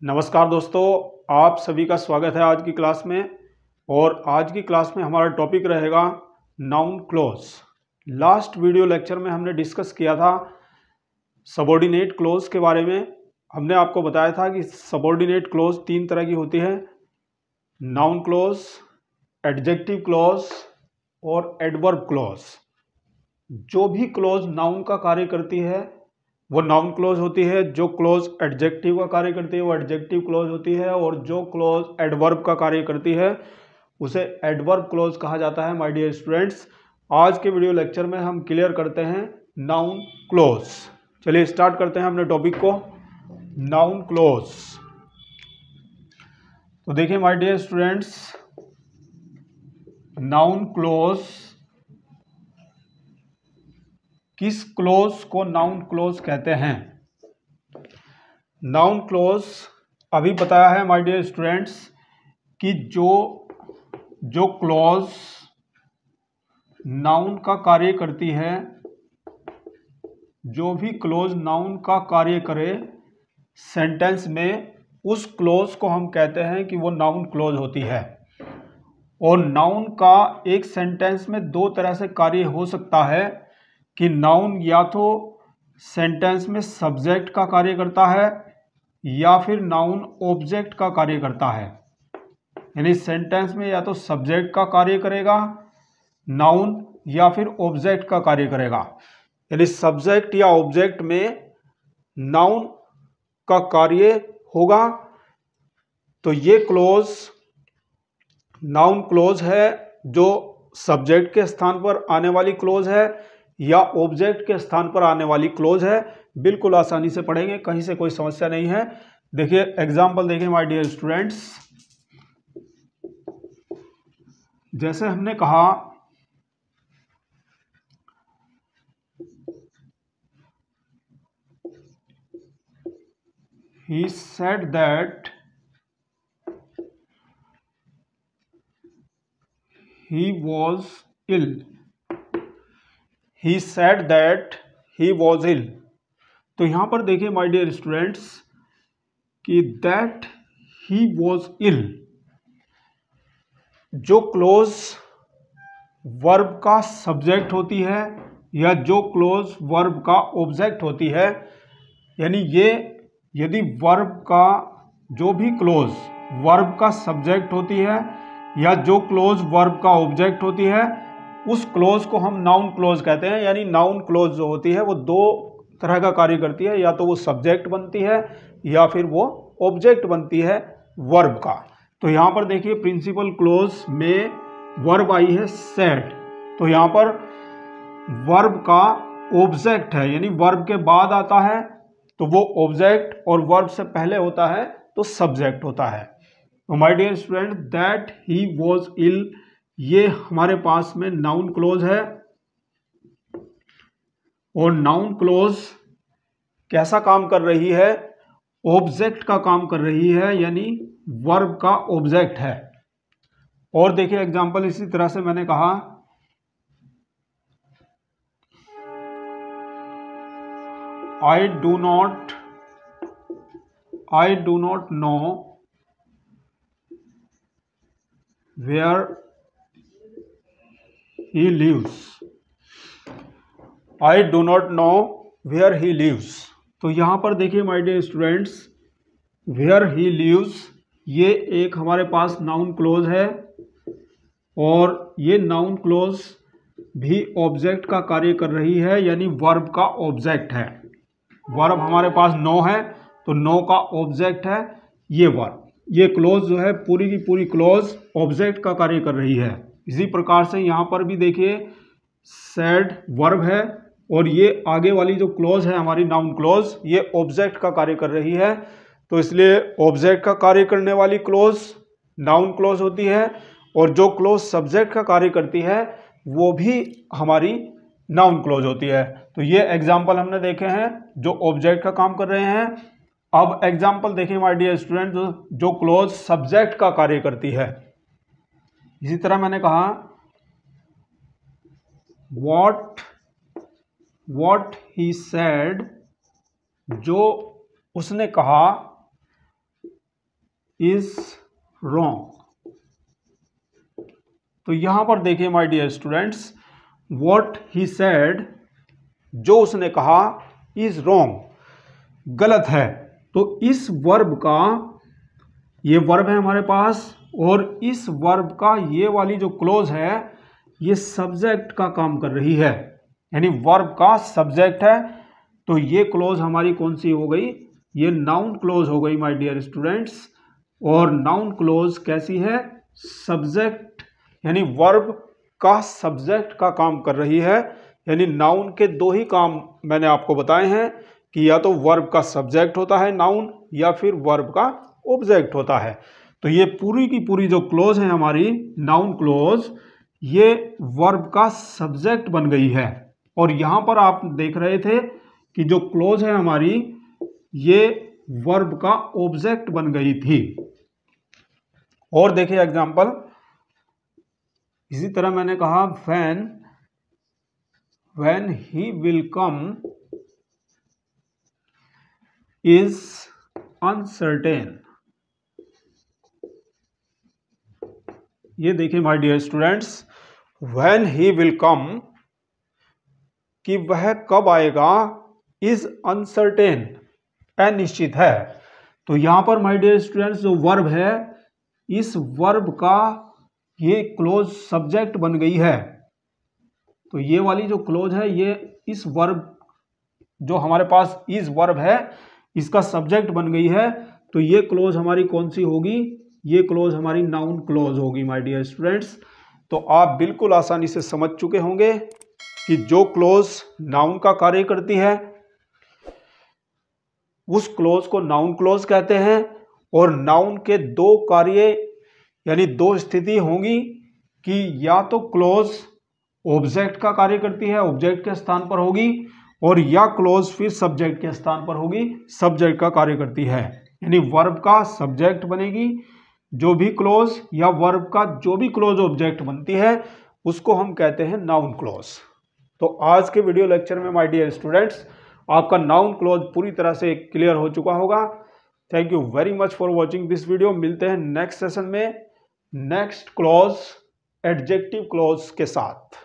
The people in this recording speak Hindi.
नमस्कार दोस्तों, आप सभी का स्वागत है आज की क्लास में। और आज की क्लास में हमारा टॉपिक रहेगा noun clause. Last video lecture में हमने डिस्कस किया था सबऑर्डिनेट क्लॉज के बारे में। हमने आपको बताया था कि सबऑर्डिनेट क्लॉज तीन तरह की होती है: नाउन क्लॉज, एडजेक्टिव क्लॉज और एडवर्ब क्लॉज। जो भी क्लॉज नाउन का कार्य करती है वो नाउन क्लॉज होती है, जो क्लॉज एडजेक्टिव का कार्य करती है वो एडजेक्टिव क्लॉज होती है, और जो क्लॉज एडवर्ब का कार्य करती है उसे एडवर्ब क्लॉज कहा जाता है। माय डियर स्टूडेंट्स, आज के वीडियो लेक्चर में हम क्लियर करते हैं नाउन क्लॉज। चलिए स्टार्ट करते हैं अपने टॉपिक को, नाउन क्लॉज। तो देखिए my dear students, noun clause, किस क्लॉज को नाउन क्लॉज कहते हैं? नाउन क्लॉज अभी बताया है माय डियर स्टूडेंट्स कि जो क्लॉज नाउन का कार्य करती है, जो भी क्लॉज नाउन का कार्य करे सेंटेंस में, उस क्लॉज को हम कहते हैं कि वो नाउन क्लॉज होती है। और नाउन का एक सेंटेंस में दो तरह से कार्य हो सकता है कि नाउन या तो सेंटेंस में सब्जेक्ट का कार्य करता है या फिर नाउन ऑब्जेक्ट का कार्य करता है। यानी सेंटेंस में या तो सब्जेक्ट का कार्य करेगा नाउन या फिर ऑब्जेक्ट का कार्य करेगा। यानी सब्जेक्ट या ऑब्जेक्ट में नाउन का कार्य होगा तो ये क्लॉज नाउन क्लॉज है, जो सब्जेक्ट के स्थान पर आने वाली क्लॉज है या ऑब्जेक्ट के स्थान पर आने वाली क्लॉज है। बिल्कुल आसानी से पढ़ेंगे, कहीं से कोई समस्या नहीं है। देखिए एग्जांपल देखिए माय डियर स्टूडेंट्स, जैसे हमने कहा he said that he was ill. He said that he was ill. तो यहां पर देखिए माय डियर स्टूडेंट्स कि that he was ill, जो क्लोज वर्ब का सब्जेक्ट होती है या जो क्लोज वर्ब का ऑब्जेक्ट होती है, यानी ये यदि वर्ब का जो भी क्लोज वर्ब का सब्जेक्ट होती है या जो क्लोज वर्ब का ऑब्जेक्ट होती है, उस क्लोज को हम नाउन क्लोज कहते हैं। यानी नाउन क्लोज जो होती है वो दो तरह का कार्य करती है, या तो वो सब्जेक्ट बनती है या फिर वो ऑब्जेक्ट बनती है वर्ब का। तो यहां पर देखिए प्रिंसिपल क्लोज में वर्ब आई है सेड, तो यहां पर वर्ब का ऑब्जेक्ट है, यानी वर्ब के बाद आता है तो वो ऑब्जेक्ट, और वर्ब से पहले होता है तो सब्जेक्ट होता है। तो my dear student, that he was ill, ये हमारे पास में नाउन क्लोज है। और नाउन क्लोज कैसा काम कर रही है? ऑब्जेक्ट का काम कर रही है, यानी वर्ब का ऑब्जेक्ट है। और देखिए एग्जांपल इसी तरह से मैंने कहा I do not know where he lives. I do not know where he lives. तो यहां पर देखिए my dear students, where he lives ये एक हमारे पास नाउन क्लोज है, और ये नाउन क्लोज भी ऑब्जेक्ट का कार्य कर रही है, यानी वर्ब का ऑब्जेक्ट है। वर्ब हमारे पास नो है तो नो का ऑब्जेक्ट है ये वर्ब। ये क्लोज जो है पूरी की पूरी क्लोज ऑब्जेक्ट का कार्य कर रही है। इसी प्रकार से यहां पर भी देखिए सैड वर्ब है, और ये आगे वाली जो क्लोज है हमारी नाउन क्लोज, ये ऑब्जेक्ट का कार्य कर रही है। तो इसलिए ऑब्जेक्ट का कार्य करने वाली क्लोज नाउन क्लोज होती है, और जो क्लोज सब्जेक्ट का कार्य करती है वो भी हमारी नाउन क्लोज होती है। तो ये एग्जाम्पल हमने देखे हैं जो ऑब्जेक्ट का काम कर रहे हैं। अब एग्जाम्पल देखिए माय डियर स्टूडेंट, जो क्लोज सब्जेक्ट का कार्य करती है। इसी तरह मैंने कहा what he said, जो उसने कहा इज रॉन्ग। तो यहां पर देखिए my dear students, what he said, जो उसने कहा, इज रॉन्ग, गलत है। तो इस वर्ब का, ये वर्ब है हमारे पास, और इस वर्ब का ये वाली जो क्लोज है ये सब्जेक्ट का काम कर रही है, यानी वर्ब का सब्जेक्ट है। तो ये क्लोज हमारी कौन सी हो गई, ये नाउन क्लोज हो गई माय डियर स्टूडेंट्स। और नाउन क्लोज कैसी है, सब्जेक्ट, यानी वर्ब का सब्जेक्ट का काम कर रही है। यानी नाउन के दो ही काम मैंने आपको बताए हैं कि या तो वर्ब का सब्जेक्ट होता है नाउन, या फिर वर्ब का ऑब्जेक्ट होता है। तो ये पूरी की पूरी जो क्लोज है हमारी नाउन क्लोज, ये वर्ब का सब्जेक्ट बन गई है। और यहां पर आप देख रहे थे कि जो क्लोज है हमारी, ये वर्ब का ऑब्जेक्ट बन गई थी। और देखिए एग्जांपल, इसी तरह मैंने कहा when he will come is uncertain। ये देखिए my dear students, when he will come, कि वह कब आएगा, is uncertain, अनिश्चित है। तो यहां पर माय डियर स्टूडेंट्स जो वर्ब है, इस वर्ब का ये क्लोज सब्जेक्ट बन गई है। तो ये वाली जो क्लोज है, ये इस वर्ब, जो हमारे पास इस वर्ब है, इसका सब्जेक्ट बन गई है। तो ये क्लोज हमारी कौन सी होगी, ये क्लोज हमारी नाउन क्लोज होगी माय डियर स्टूडेंट्स। तो आप बिल्कुल आसानी से समझ चुके होंगे कि जो क्लोज नाउन का कार्य करती है उस क्लोज को नाउन क्लोज कहते हैं। और नाउन के दो कार्य, यानी दो स्थिति होंगी कि या तो क्लोज ऑब्जेक्ट का कार्य करती है, ऑब्जेक्ट के स्थान पर होगी, और या क्लोज फिर सब्जेक्ट के स्थान पर होगी, सब्जेक्ट का कार्य करती है। यानी वर्ब का सब्जेक्ट बनेगी जो भी क्लोज, या वर्ब का जो भी क्लोज ऑब्जेक्ट बनती है उसको हम कहते हैं नाउन क्लोज। तो आज के वीडियो लेक्चर में माय डियर स्टूडेंट्स, आपका नाउन क्लोज पूरी तरह से क्लियर हो चुका होगा। Thank you very much for watching this video. मिलते हैं नेक्स्ट सेशन में नेक्स्ट क्लोज, एडजेक्टिव क्लोज के साथ।